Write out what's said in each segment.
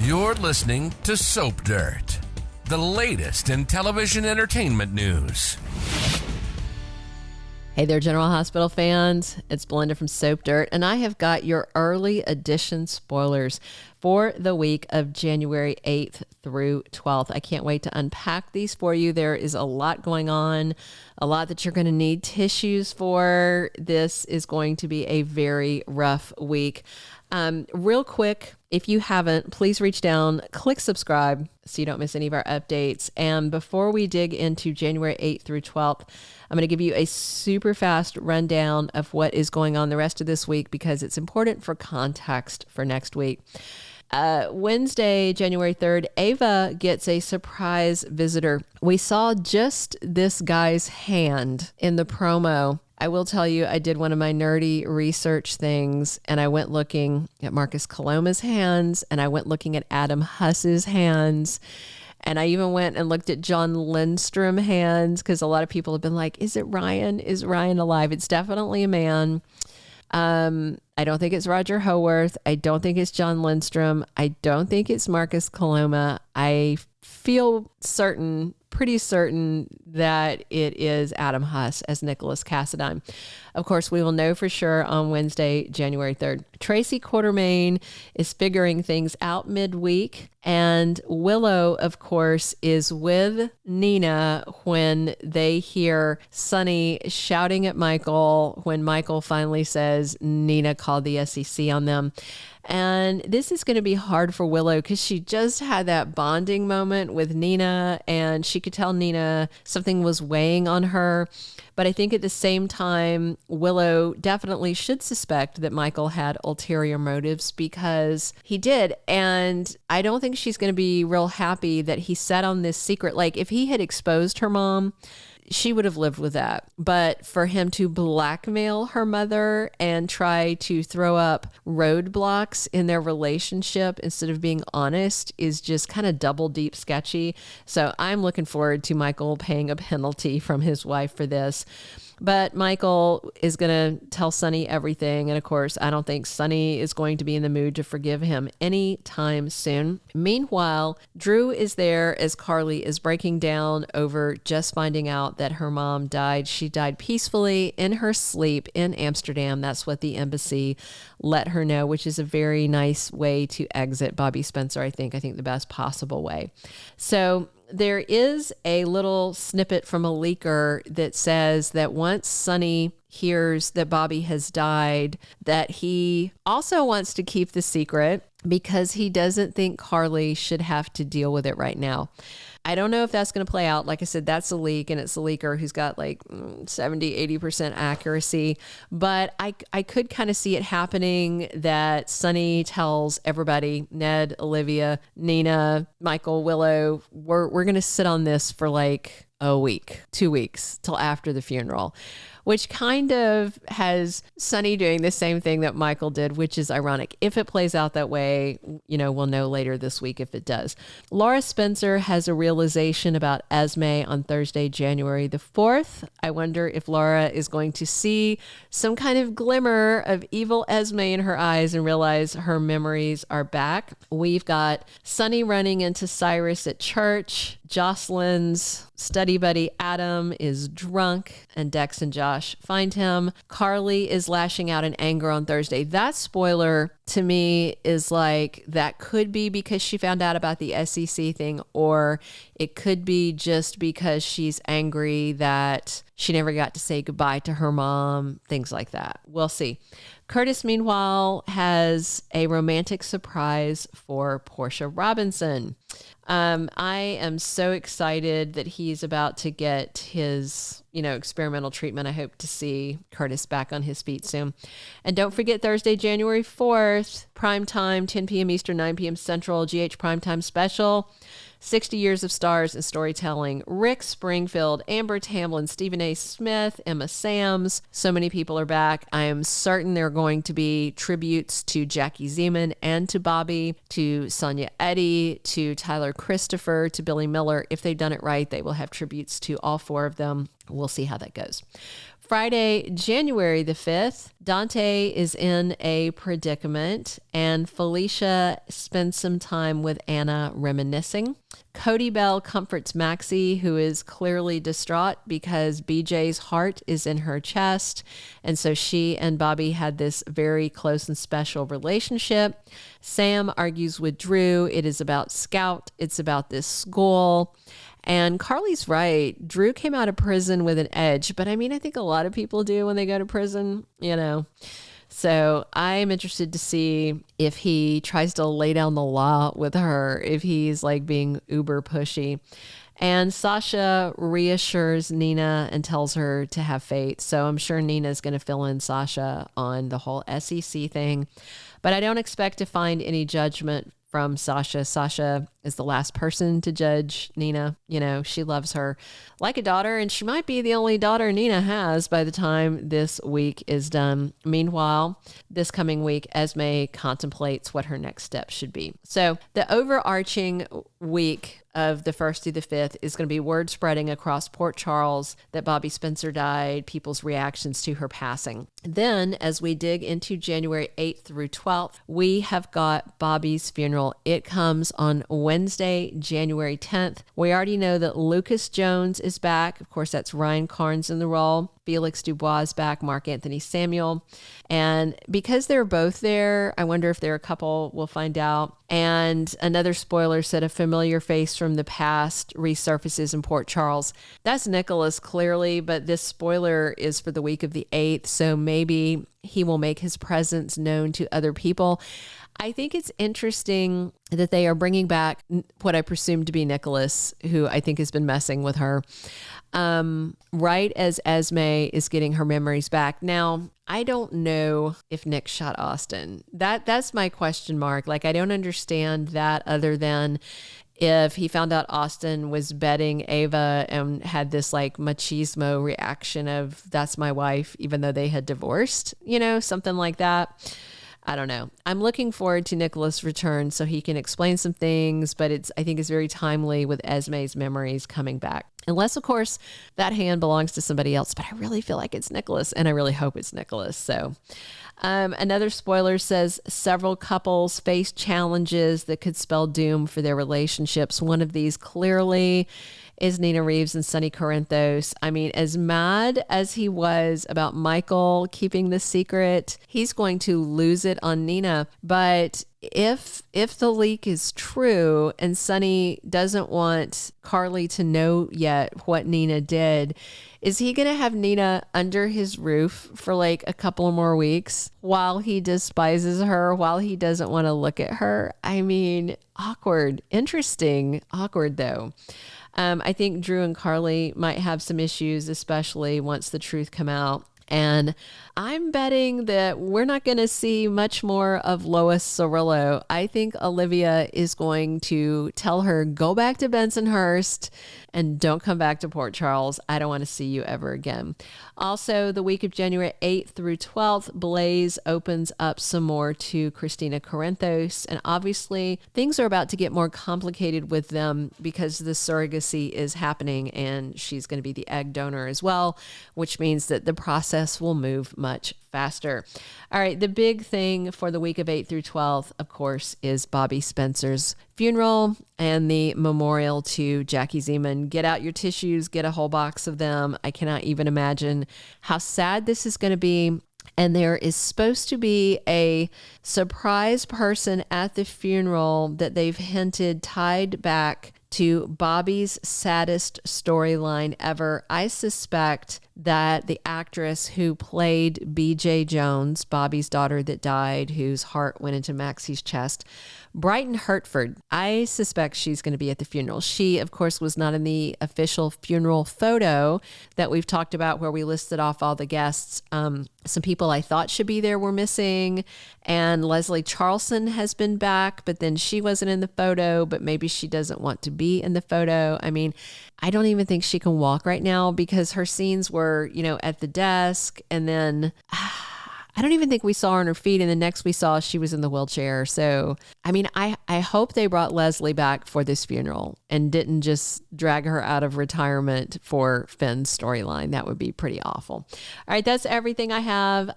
You're listening to Soap Dirt, the latest in television entertainment news. Hey there, General Hospital fans. It's Belinda from Soap Dirt, and I have got your early edition spoilers for the week of January 8th through 12th. I can't wait to unpack these for you. There is a lot going on, a lot that you're going to need tissues for. This is going to be a very rough week. Real quick, if you haven't, please reach down, click subscribe so you don't miss any of our updates. And before we dig into January 8th through 12th, I'm going to give you a super fast rundown of what is going on the rest of this week because it's important for context for next week. Wednesday, January 3rd, Ava gets a surprise visitor. We saw just this guy's hand in the promo. I will tell you, I did one of my nerdy research things and I went looking at Marcus Coloma's hands and I went looking at Adam Huss's hands. And I even went and looked at John Lindstrom hands because a lot of people have been like, is it Ryan? Is Ryan alive? It's definitely a man. I don't think it's Roger Howarth. I don't think it's John Lindstrom. I don't think it's Marcus Coloma. I feel pretty certain that it is Adam Huss as Nicholas Cassadine. Of course, we will know for sure on Wednesday, January 3rd. Tracy Quartermain is figuring things out midweek. And Willow, of course, is with Nina when they hear Sonny shouting at Michael when Michael finally says Nina called the SEC on them. And this is going to be hard for Willow because she just had that bonding moment with Nina and she could tell Nina something was weighing on her. But I think at the same time, Willow definitely should suspect that Michael had ulterior motives because he did. And I don't think she's going to be real happy that he set on this secret. Like if he had exposed her mom, she would have lived with that. But for him to blackmail her mother and try to throw up roadblocks in their relationship instead of being honest is just kind of double deep sketchy. So I'm looking forward to Michael paying a penalty from his wife for this. But Michael is going to tell Sonny everything. And of course, I don't think Sonny is going to be in the mood to forgive him anytime soon. Meanwhile, Drew is there as Carly is breaking down over just finding out that her mom died. She died peacefully in her sleep in Amsterdam. That's what the embassy let her know, which is a very nice way to exit Bobbie Spencer, I think the best possible way. So there is a little snippet from a leaker that says that once Sonny hears that Bobbie has died, that he also wants to keep the secret because he doesn't think Carly should have to deal with it right now. I don't know if that's going to play out. Like I said, that's a leak and it's a leaker who's got like 70-80% accuracy. But I could kind of see it happening that Sonny tells everybody, Ned, Olivia, Nina, Michael, Willow, we're going to sit on this for like a week, 2 weeks till after the funeral, which kind of has Sonny doing the same thing that Michael did, which is ironic. If it plays out that way, we'll know later this week if it does. Laura Spencer has a realization about Esme on Thursday, January the 4th. I wonder if Laura is going to see some kind of glimmer of evil Esme in her eyes and realize her memories are back. We've got Sonny running into Cyrus at church. Jocelyn's study buddy Adam is drunk and Dex and Josh find him. Carly is lashing out in anger on Thursday. That spoiler to me is like that could be because she found out about the SEC thing, or it could be just because she's angry that she never got to say goodbye to her mom, things like that. We'll see. Curtis, meanwhile, has a romantic surprise for Portia Robinson. I am so excited that he's about to get his, experimental treatment. I hope to see Curtis back on his feet soon. And don't forget Thursday, January 4th, primetime, 10 p.m. Eastern, 9 p.m. Central, GH primetime special. 60 Years of Stars and Storytelling. Rick Springfield, Amber Tamblyn, Stephen A. Smith, Emma Sams. So many people are back. I am certain there are going to be tributes to Jackie Zeman and to Bobbie, to Sonia Eddy, to Tyler Christopher, to Billy Miller. If they've done it right, they will have tributes to all four of them. We'll see how that goes. Friday, January the 5th, Dante is in a predicament and Felicia spends some time with Anna reminiscing. Cody Bell comforts Maxie, who is clearly distraught because BJ's heart is in her chest. And so she and Bobbie had this very close and special relationship. Sam argues with Drew. It is about Scout. It's about this school. And Carly's right. Drew came out of prison with an edge, but I mean, I think a lot of people do when they go to prison, you know. So I'm interested to see if he tries to lay down the law with her, if he's like being uber pushy. And Sasha reassures Nina and tells her to have faith. So I'm sure Nina's going to fill in Sasha on the whole SEC thing. But I don't expect to find any judgment from Sasha. Sasha is the last person to judge Nina. You know, she loves her like a daughter, and she might be the only daughter Nina has by the time this week is done. Meanwhile, this coming week, Esme contemplates what her next step should be. So the overarching week of the 1st through the 5th is going to be word spreading across Port Charles that Bobbie Spencer died, people's reactions to her passing. Then, as we dig into January 8th through 12th, we have got Bobbie's funeral. It comes on Wednesday, January 10th. We already know that Lucas Jones is back. Of course, that's Ryan Carnes in the role. Felix Dubois is back, Marc Anthony Samuel. And because they're both there, I wonder if they're a couple, we'll find out. And another spoiler said a familiar face from the past resurfaces in Port Charles. That's Nikolas, clearly, but this spoiler is for the week of the 8th, so maybe he will make his presence known to other people. I think it's interesting that they are bringing back what I presume to be Nikolas, who I think has been messing with her, right as Esme is getting her memories back. Now, I don't know if Nick shot Austin. That's my question mark. Like, I don't understand that other than if he found out Austin was betting Ava and had this like machismo reaction of that's my wife, even though they had divorced, you know, something like that. I don't know. I'm looking forward to Nicholas' return so he can explain some things, but I think it's very timely with Esme's memories coming back. Unless, of course, that hand belongs to somebody else, but I really feel like it's Nicholas, and I really hope it's Nicholas. So another spoiler says several couples face challenges that could spell doom for their relationships. One of these clearly is Nina Reeves and Sonny Corinthos. I mean, as mad as he was about Michael keeping the secret, he's going to lose it on Nina. But if the leak is true and Sonny doesn't want Carly to know yet what Nina did, is he going to have Nina under his roof for like a couple more weeks while he despises her, while he doesn't want to look at her? I mean, awkward, interesting, awkward though. I think Drew and Carly might have some issues, especially once the truth come out. And I'm betting that we're not going to see much more of Lois Cirillo. I think Olivia is going to tell her, go back to Bensonhurst and don't come back to Port Charles. I don't want to see you ever again. Also, the week of January 8th through 12th, Blaze opens up some more to Christina Corinthos. And obviously, things are about to get more complicated with them because the surrogacy is happening and she's going to be the egg donor as well, which means that the process will move much faster. All right, the big thing for the week of 8th through 12th, of course, is Bobbie Spencer's funeral and the memorial to Jackie Zeman. Get out your tissues, get a whole box of them. I cannot even imagine how sad this is going to be. And there is supposed to be a surprise person at the funeral that they've hinted tied back to Bobbie's saddest storyline ever. I suspect that the actress who played BJ Jones, Bobbie's daughter that died, whose heart went into Maxie's chest, Brighton Hertford, I suspect she's going to be at the funeral. She, of course, was not in the official funeral photo that we've talked about where we listed off all the guests. Some people I thought should be there were missing, and Leslie Charlson has been back, but then she wasn't in the photo, but maybe she doesn't want to be in the photo. I mean, I don't even think she can walk right now because her scenes were, you know, at the desk, and then I don't even think we saw her on her feet. And the next we saw, she was in the wheelchair. So, I mean, I hope they brought Leslie back for this funeral and didn't just drag her out of retirement for Finn's storyline. That would be pretty awful. All right, that's everything I have.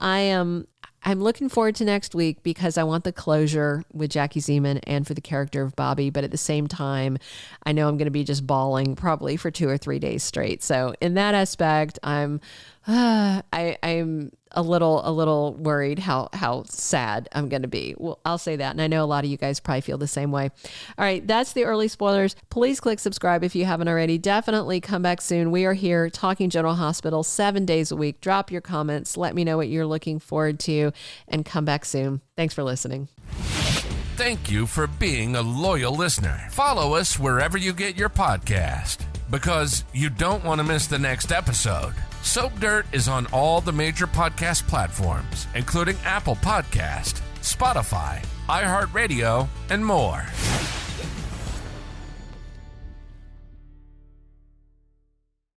I'm looking forward to next week because I want the closure with Jackie Zeman and for the character of Bobbie. But at the same time, I know I'm going to be just bawling probably for 2 or 3 days straight. So in that aspect, I'm a little worried how sad I'm going to be. Well, I'll say that. And I know a lot of you guys probably feel the same way. All right. That's the early spoilers. Please click subscribe if you haven't already. Definitely come back soon. We are here talking General Hospital 7 days a week. Drop your comments. Let me know what you're looking forward to and come back soon. Thanks for listening. Thank you for being a loyal listener. Follow us wherever you get your podcast because you don't want to miss the next episode. Soap Dirt is on all the major podcast platforms, including Apple Podcast, Spotify, iHeartRadio, and more.